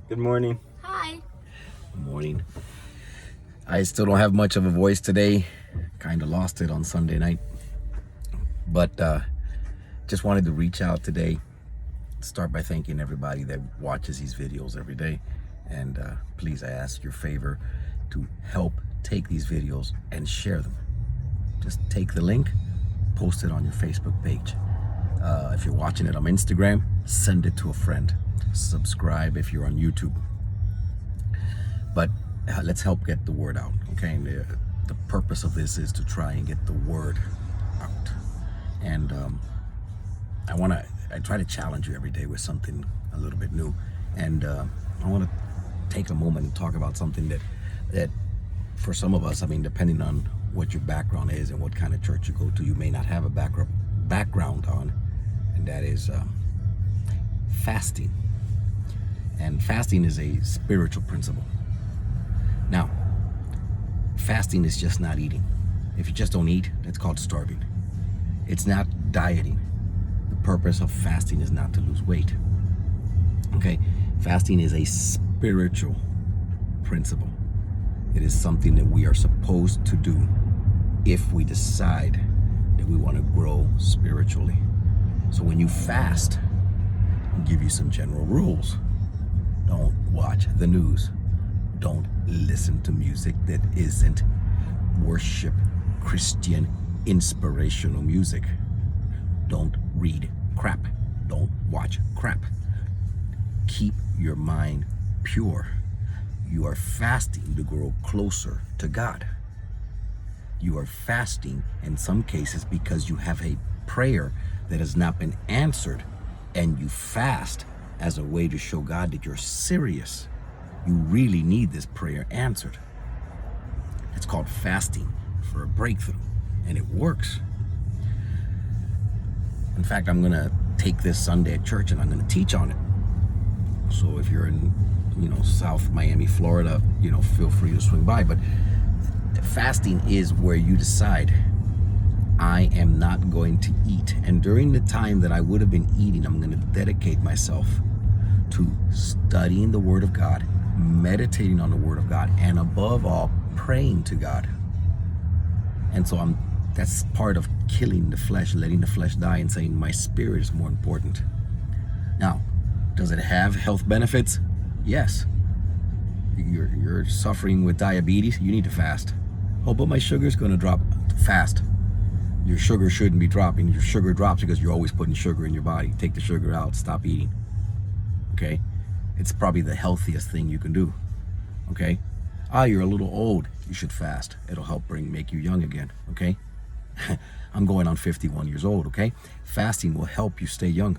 Good morning. Hi. Good morning. I still don't have much of a voice today. Kind of lost it on Sunday night. But just wanted to reach out today. Start by thanking everybody that watches these videos every day. And please, I ask your favor to help take these videos and share them. Just take the link, post it on your Facebook page. If you're watching it on Instagram, send it to a friend. Subscribe if you're on YouTube. But let's help get the word out, okay? And the purpose of this is to try and get the word out. And I try to challenge you every day with something a little bit new. And I want to take a moment and talk about something that for some of us, I mean, depending on what your background is and what kind of church you go to, you may not have a background on, and that is fasting. And fasting is a spiritual principle. Now, fasting is just not eating. If you just don't eat, that's called starving. It's not dieting. The purpose of fasting is not to lose weight. Okay? Fasting is a spiritual principle. It is something that we are supposed to do if we decide that we want to grow spiritually. So when you fast, I'll give you some general rules. Don't watch the news. Don't listen to music that isn't worship, Christian, inspirational music. Don't read crap. Don't watch crap. Keep your mind pure. You are fasting to grow closer to God. You are fasting in some cases because you have a prayer that has not been answered, and you fast as a way to show God that you're serious. You really need this prayer answered. It's called fasting for a breakthrough, and it works. In fact, I'm going to take this Sunday at church and I'm going to teach on it. So if you're in, South Miami, Florida, feel free to swing by. But fasting is where you decide, I am not going to eat. And during the time that I would have been eating, I'm going to dedicate myself to studying the Word of God, meditating on the Word of God, and above all, praying to God. And so that's part of killing the flesh, letting the flesh die, and saying my spirit is more important. Now, does it have health benefits? Yes. You're suffering with diabetes, you need to fast. Oh, but my sugar's going to drop. Fast. Your sugar shouldn't be dropping. Your sugar drops because you're always putting sugar in your body. Take the sugar out, stop eating. Okay? It's probably the healthiest thing you can do. Okay? You're a little old. You should fast. It'll help make you young again. Okay? I'm going on 51 years old. Okay? Fasting will help you stay young.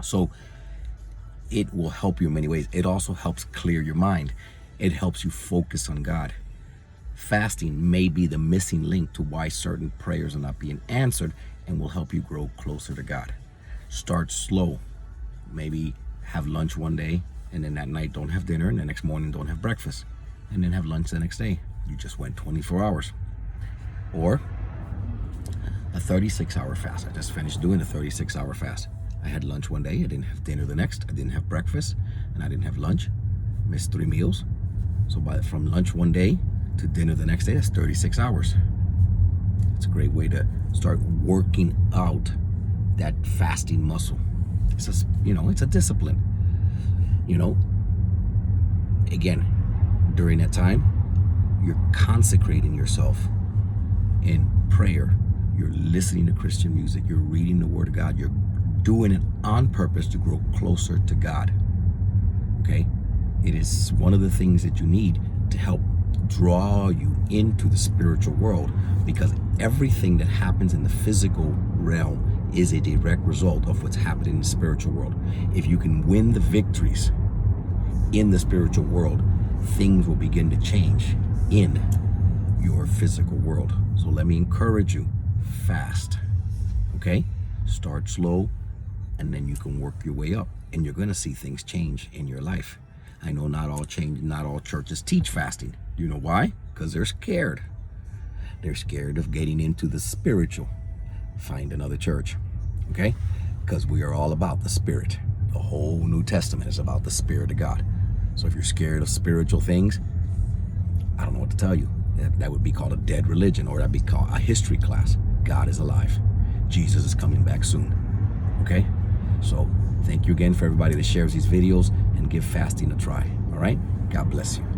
So it will help you in many ways. It also helps clear your mind. It helps you focus on God. Fasting may be the missing link to why certain prayers are not being answered, and will help you grow closer to God. Start slow. Maybe have lunch one day, and then that night don't have dinner, and the next morning don't have breakfast, and then have lunch the next day. You just went 24 hours. Or a 36-hour fast. I just finished doing a 36-hour fast. I had lunch one day, I didn't have dinner the next, I didn't have breakfast, and I didn't have lunch. Missed 3 meals. So from lunch one day to dinner the next day, that's 36 hours. It's a great way to start working out that fasting muscle. It's it's a discipline. Again, during that time, you're consecrating yourself in prayer. You're listening to Christian music. You're reading the Word of God. You're doing it on purpose to grow closer to God. Okay? It is one of the things that you need to help draw you into the spiritual world, because everything that happens in the physical realm is a direct result of what's happening in the spiritual world. If you can win the victories in the spiritual world, things will begin to change in your physical world. So let me encourage you, fast. Okay? Start slow, and then you can work your way up, and you're going to see things change in your life. I know not all churches teach fasting. Do you know why? Because they're scared. They're scared of getting into the spiritual. Find another church. Okay? Because we are all about the spirit. The whole New Testament is about the Spirit of God. So if you're scared of spiritual things, I don't know what to tell you. That would be called a dead religion, or that'd be called a history class. God is alive. Jesus is coming back soon. Okay? So thank you again for everybody that shares these videos, and give fasting a try. All right? God bless you.